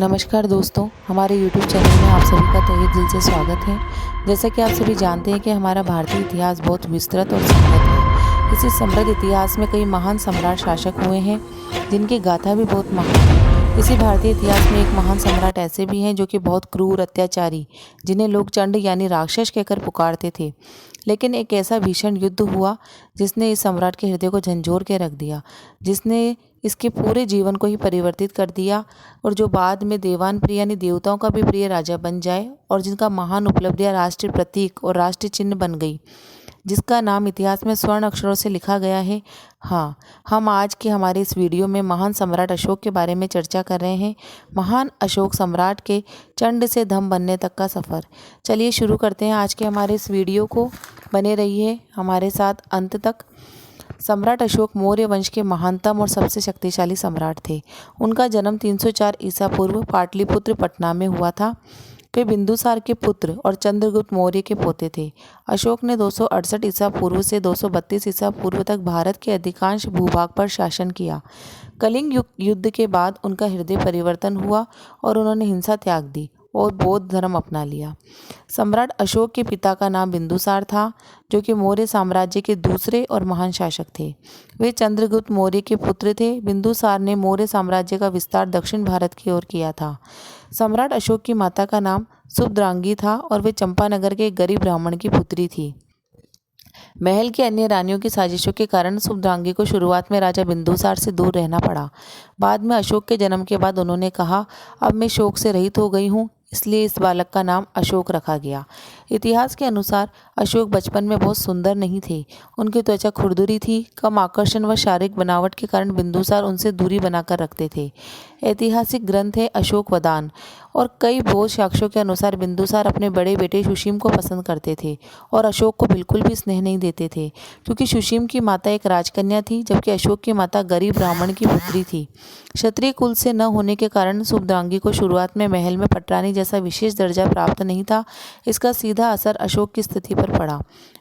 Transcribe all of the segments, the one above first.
नमस्कार दोस्तों, हमारे YouTube चैनल में आप सभी का तहे दिल से स्वागत है। जैसा कि आप सभी जानते हैं कि हमारा भारतीय इतिहास बहुत विस्तृत और समृद्ध है। इसी समृद्ध इतिहास में कई महान सम्राट शासक हुए हैं जिनकी गाथा भी बहुत महान है। इसी भारतीय इतिहास में एक महान सम्राट ऐसे भी हैं जो कि बहुत क्रूर, अत्याचारी, जिन्हें लोग चंड यानी राक्षस कहकर पुकारते थे। लेकिन एक ऐसा भीषण युद्ध हुआ जिसने इस सम्राट के हृदय को झंझोर के रख दिया, जिसने इसके पूरे जीवन को ही परिवर्तित कर दिया और जो बाद में देवान प्रिय यानी देवताओं का भी प्रिय राजा बन जाए और जिनका महान उपलब्धियां राष्ट्रीय प्रतीक और राष्ट्रीय चिन्ह बन गई, जिसका नाम इतिहास में स्वर्ण अक्षरों से लिखा गया है। हाँ, हम आज के हमारे इस वीडियो में महान सम्राट अशोक के बारे में चर्चा कर रहे हैं। महान अशोक सम्राट के चंड से धम बनने तक का सफ़र। चलिए शुरू करते हैं आज के हमारे इस वीडियो को। बने रहिए हमारे साथ अंत तक। सम्राट अशोक मौर्य वंश के महानतम और सबसे शक्तिशाली सम्राट थे। उनका जन्म 304 ईसा पूर्व पाटलिपुत्र पटना में हुआ था। वे बिंदुसार के पुत्र और चंद्रगुप्त मौर्य के पोते थे। अशोक ने 268 ईसा पूर्व से 232 ईसा पूर्व तक भारत के अधिकांश भूभाग पर शासन किया। कलिंग युद्ध के बाद उनका हृदय परिवर्तन हुआ और उन्होंने हिंसा त्याग दी और बौद्ध धर्म अपना लिया। सम्राट अशोक के पिता का नाम बिंदुसार था, जो कि मौर्य साम्राज्य के दूसरे और महान शासक थे। वे चंद्रगुप्त मौर्य के पुत्र थे। बिंदुसार ने मौर्य साम्राज्य का विस्तार दक्षिण भारत की ओर किया था। सम्राट अशोक की माता का नाम सुभद्रांगी था और वे चंपानगर के एक गरीब ब्राह्मण की पुत्री थी। महल की अन्य रानियों की साजिशों के कारण सुभद्रांगी को शुरुआत में राजा बिंदुसार से दूर रहना पड़ा। बाद में अशोक के जन्म के बाद उन्होंने कहा, अब मैं शोक से रहित हो गई हूँ, इसलिए इस बालक का नाम अशोक रखा गया। इतिहास के अनुसार अशोक बचपन में बहुत सुंदर नहीं थे। उनकी त्वचा खुरदुरी थी। कम आकर्षण व शारीरिक बनावट के कारण बिंदुसार उनसे दूरी बनाकर रखते थे। ऐतिहासिक ग्रंथ है अशोक वदान और कई बौद्ध साक्ष्यों के अनुसार बिंदुसार अपने बड़े बेटे सुशीम को पसंद करते थे और अशोक को बिल्कुल भी स्नेह नहीं देते थे, क्योंकि सुशीम की माता एक राजकन्या थी जबकि अशोक की माता गरीब ब्राह्मण की पुत्री थी। क्षत्रिय कुल से न होने के कारण सुभद्रांगी को शुरुआत में महल में पटरानी जैसा विशेष दर्जा प्राप्त नहीं था। इसका सीधा असर अशोक की स्थिति पर पड़ा।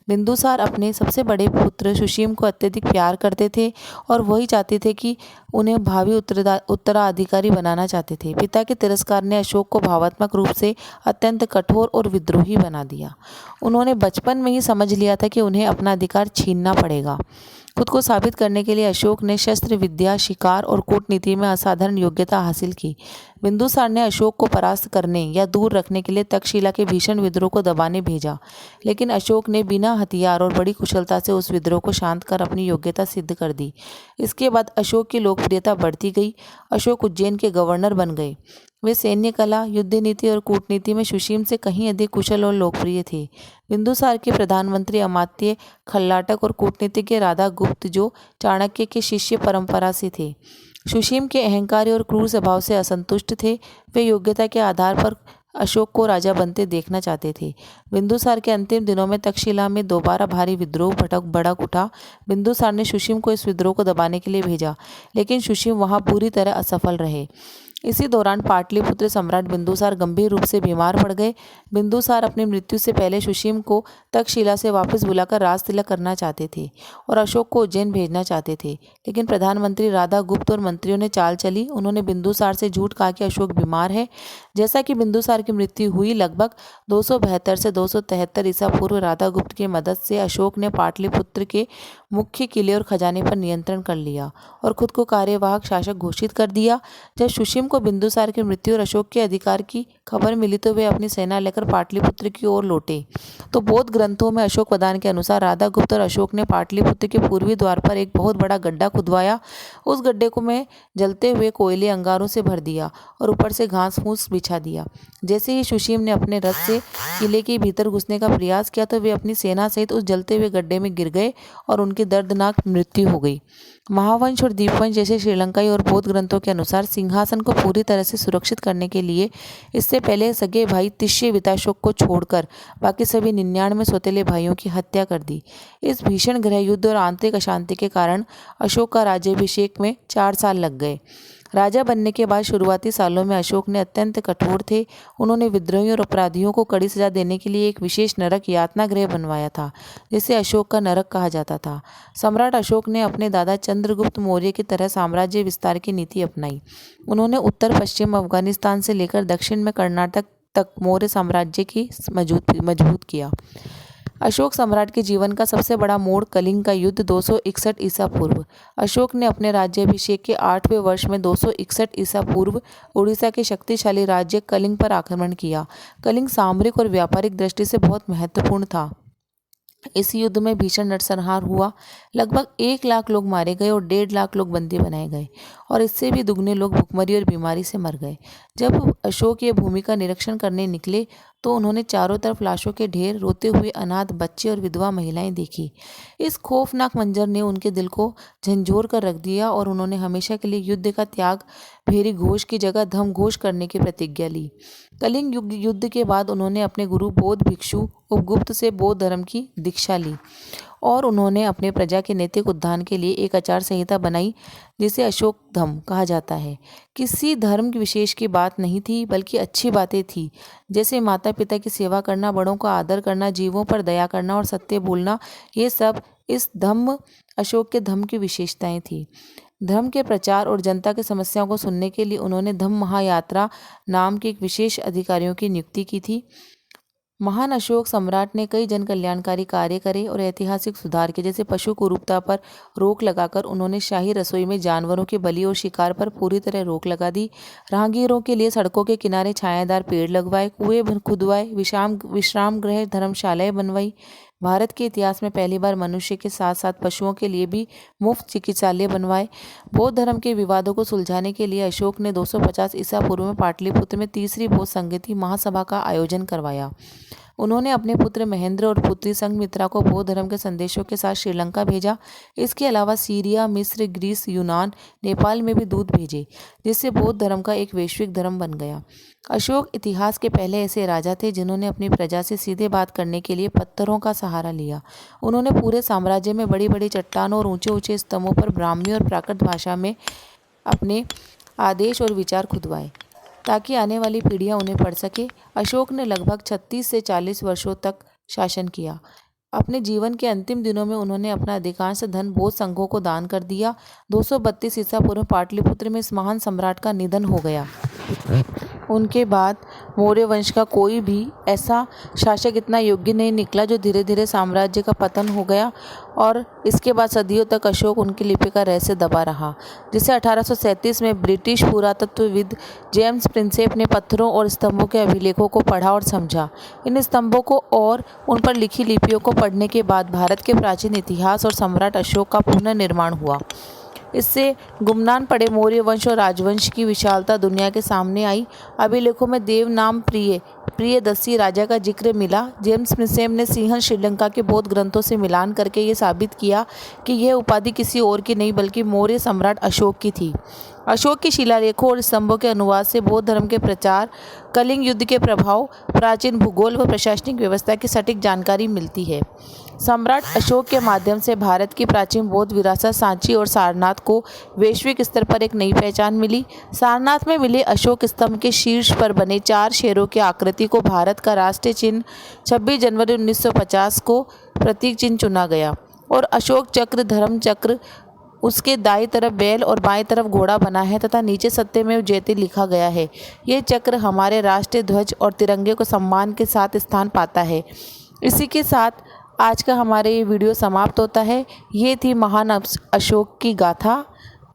बिंदुसार अपने सबसे बड़े पुत्र सुशीम को अत्यधिक प्यार करते थे और वही चाहते थे कि उन्हें भावी उत्तराधिकारी बनाना चाहते थे। पिता के तिरस्कार ने अशोक को भावात्मक रूप से अत्यंत कठोर और विद्रोही बना दिया। उन्होंने बचपन में ही समझ लिया था कि उन्हें अपना अधिकार छीनना पड़ेगा। खुद को साबित करने के लिए अशोक ने शस्त्र विद्या, शिकार और कूटनीति में असाधारण योग्यता हासिल की। बिंदुसार ने अशोक को परास्त करने या दूर रखने के लिए तक्षशिला के भीषण विद्रोह को दबाने भेजा, लेकिन अशोक ने बिना हथियार और बड़ी कुशलता से उस विद्रोह को शांत कर अपनी योग्यता सिद्ध कर दी। इसके बाद अशोक की लोकप्रियता बढ़ती गई। अशोक उज्जैन के गवर्नर बन गए। वे सैन्य कला, युद्ध नीति और कूटनीति में सुशीम से कहीं अधिक कुशल और लोकप्रिय थे। बिंदुसार के प्रधानमंत्री अमात्य, खल्लाटक और कूटनीतिज्ञ राधा गुप्त, जो चाणक्य के शिष्य परंपरा से थे, सुशीम के अहंकारी और क्रूर स्वभाव से असंतुष्ट थे। वे योग्यता के आधार पर अशोक को राजा बनते देखना चाहते थे। बिंदुसार के अंतिम दिनों में तक्षशिला में दोबारा भारी विद्रोह भड़क उठा। बिंदुसार ने सुशीम को इस विद्रोह को दबाने के लिए भेजा, लेकिन सुशीम वहां पूरी तरह असफल रहे। इसी दौरान पाटलिपुत्र सम्राट बिंदुसार गंभीर रूप से बीमार पड़ गए। बिंदुसार अपनी मृत्यु से पहले सुशीम को तक्षशिला से वापस बुलाकर राज तिलक करना चाहते थे और अशोक को उज्जैन भेजना चाहते थे, लेकिन प्रधानमंत्री राधा गुप्त और मंत्रियों ने चाल चली। उन्होंने बिंदुसार से झूठ कहा कि अशोक बीमार है। जैसा कि बिंदुसार की मृत्यु हुई, लगभग 272 से 273 ईसा पूर्व राधा गुप्त की मदद से अशोक ने पाटलिपुत्र के मुख्य किले और खजाने पर नियंत्रण कर लिया और खुद को कार्यवाहक शासक घोषित कर दिया। जब सुशीम को बिंदुसार की मृत्यु और अशोक के अधिकार की खबर मिली तो वे अपनी सेना लेकर पाटलिपुत्र की ओर लौटे। तो बौद्ध ग्रंथों में अशोक वदान के अनुसार राधा गुप्त और अशोक ने पाटलिपुत्र के पूर्वी द्वार पर एक बहुत बड़ा गड्ढा खुदवाया। उस गड्ढे को में जलते हुए कोयले अंगारों से भर दिया और ऊपर से घास फूस बिछा दिया। जैसे ही सुशीम ने अपने रथ से किले के भीतर घुसने का प्रयास किया तो वे अपनी सेना सहित उस जलते हुए गड्ढे में गिर गए और उनकी दर्दनाक मृत्यु हो गई। महावंश और दीपवंश जैसे श्रीलंकाई और बौद्ध ग्रंथों के अनुसार सिंहासन को पूरी तरह से सुरक्षित करने के लिए इससे पहले सगे भाई तिष्य विताशोक को छोड़कर बाकी सभी 99 सौतेले भाइयों की हत्या कर दी। इस भीषण गृह युद्ध और आंतरिक अशांति के कारण अशोक का राज्याभिषेक में 4 साल लग गए। राजा बनने के बाद शुरुआती सालों में अशोक ने अत्यंत कठोर थे। उन्होंने विद्रोहियों और अपराधियों को कड़ी सजा देने के लिए एक विशेष नरक यातना गृह बनवाया था, जिसे अशोक का नरक कहा जाता था। सम्राट अशोक ने अपने दादा चंद्रगुप्त मौर्य की तरह साम्राज्य विस्तार की नीति अपनाई। उन्होंने उत्तर पश्चिम अफगानिस्तान से लेकर दक्षिण में कर्नाटक तक मौर्य साम्राज्य की मजबूत किया। अशोक सम्राट के जीवन का सबसे बड़ा मोड़ कलिंग का युद्ध 261 ईसा पूर्व। अशोक ने अपने राज्याभिषेक के 8वें वर्ष में 261 ईसा पूर्व उड़ीसा के शक्तिशाली राज्य कलिंग पर आक्रमण किया। कलिंग सामरिक और व्यापारिक दृष्टि से बहुत महत्वपूर्ण था। इस युद्ध में भीषण नरसंहार हुआ। लगभग 1 लाख लोग मारे गए और 1.5 लाख लोग बंदी बनाए गए, और इससे भी दुगने लोग भुखमरी और बीमारी से मर गए। जब अशोक ये भूमि का निरीक्षण करने निकले तो उन्होंने चारों तरफ लाशों के ढेर, रोते हुए अनाथ बच्चे और विधवा महिलाएं देखी। इस खौफनाक मंजर ने उनके दिल को झंझोर कर रख दिया और उन्होंने हमेशा के लिए युद्ध का त्याग भेरी घोष की जगह धम घोष करने की प्रतिज्ञा ली। कलिंग युद्ध के बाद उन्होंने अपने गुरु बौद्ध भिक्षु उपगुप्त से बौद्ध धर्म की दीक्षा ली और उन्होंने अपने प्रजा के नैतिक उत्थान के लिए एक आचार संहिता बनाई, जिसे अशोक धर्म कहा जाता है। किसी धर्म विशेष की बात नहीं थी, बल्कि अच्छी बातें थी, जैसे माता पिता की सेवा करना, बड़ों का आदर करना, जीवों पर दया करना और सत्य बोलना। ये सब इस धम्म अशोक के धम्म की विशेषताएं थी। धर्म के प्रचार और जनता की समस्याओं को सुनने के लिए उन्होंने धम्म महायात्रा नाम के एक विशेष अधिकारियों की नियुक्ति की थी। महान अशोक सम्राट ने कई जन कल्याणकारी कार्य करे और ऐतिहासिक सुधार किए, जैसे पशु कुरूपता पर रोक लगाकर उन्होंने शाही रसोई में जानवरों के बलि और शिकार पर पूरी तरह रोक लगा दी। राहगीरों के लिए सड़कों के किनारे छायादार पेड़ लगवाए, कुएं खुदवाए, विश्राम गृह धर्मशालाएं बनवाई। भारत के इतिहास में पहली बार मनुष्य के साथ साथ पशुओं के लिए भी मुफ्त चिकित्सालय बनवाए। बौद्ध धर्म के विवादों को सुलझाने के लिए अशोक ने 250 ईसा पूर्व में पाटलिपुत्र में तीसरी बौद्ध संगति महासभा का आयोजन करवाया। उन्होंने अपने पुत्र महेंद्र और पुत्री संघमित्रा को बौद्ध धर्म के संदेशों के साथ श्रीलंका भेजा। इसके अलावा सीरिया, मिस्र, ग्रीस, यूनान, नेपाल में भी दूत भेजे, जिससे बौद्ध धर्म का एक वैश्विक धर्म बन गया। अशोक इतिहास के पहले ऐसे राजा थे जिन्होंने अपनी प्रजा से सीधे बात करने के लिए पत्थरों का सहारा लिया। उन्होंने पूरे साम्राज्य में बड़ी बड़ी चट्टानों और ऊंचे ऊंचे स्तंभों पर ब्राह्मी और प्राकृत भाषा में अपने आदेश और विचार खुदवाए, ताकि आने वाली पीढ़ियां उन्हें पढ़ सके। अशोक ने लगभग 36 से 40 वर्षों तक शासन किया। अपने जीवन के अंतिम दिनों में उन्होंने अपना अधिकांश धन बौद्ध संघों को दान कर दिया। 232 ईसा पूर्व पाटलिपुत्र में इस महान सम्राट का निधन हो गया। उनके बाद मौर्य वंश का कोई भी ऐसा शासक इतना योग्य नहीं निकला, जो धीरे धीरे साम्राज्य का पतन हो गया, और इसके बाद सदियों तक अशोक उनकी लिपि का रहस्य दबा रहा, जिसे 1837 में ब्रिटिश पुरातत्वविद जेम्स प्रिंसेप ने पत्थरों और स्तंभों के अभिलेखों को पढ़ा और समझा। इन स्तंभों को और उन पर लिखी लिपियों को पढ़ने के बाद भारत के प्राचीन इतिहास और सम्राट अशोक का पुनर्निर्माण हुआ। इससे गुमनाम पड़े मौर्य वंश और राजवंश की विशालता दुनिया के सामने आई। अभिलेखों में देव नाम प्रियदर्शी राजा का जिक्र मिला। जेम्स प्रिंसेप ने सिंहल श्रीलंका के बौद्ध ग्रंथों से मिलान करके ये साबित किया कि यह उपाधि किसी और की नहीं बल्कि मौर्य सम्राट अशोक की थी। अशोक के शिलालेखों और स्तंभों के अनुवाद से बौद्ध धर्म के प्रचार, कलिंग युद्ध के प्रभाव, प्राचीन भूगोल व प्रशासनिक व्यवस्था की सटीक जानकारी मिलती है। सम्राट अशोक के माध्यम से भारत की प्राचीन बौद्ध विरासत सांची और सारनाथ को वैश्विक स्तर पर एक नई पहचान मिली। सारनाथ में मिले अशोक स्तंभ के शीर्ष पर बने 4 शेरों की आकृति को भारत का राष्ट्रीय चिन्ह 26 जनवरी 1950 को प्रतीक चिन्ह चुना गया, और अशोक चक्र, धर्म चक्र, उसके दाईं तरफ बैल और बाएं तरफ घोड़ा बना है तथा नीचे सत्यमेव जयते लिखा गया है। ये चक्र हमारे राष्ट्रीय ध्वज और तिरंगे को सम्मान के साथ स्थान पाता है। इसी के साथ आज का हमारे ये वीडियो समाप्त होता है। ये थी महान अशोक की गाथा,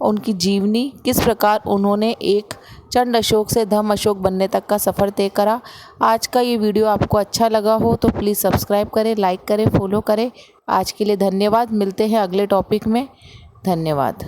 उनकी जीवनी, किस प्रकार उन्होंने एक चंड अशोक से धम्म अशोक बनने तक का सफ़र तय करा। आज का ये वीडियो आपको अच्छा लगा हो तो प्लीज़ सब्सक्राइब करें, लाइक करें, फॉलो करें। आज के लिए धन्यवाद। मिलते हैं अगले टॉपिक में। धन्यवाद।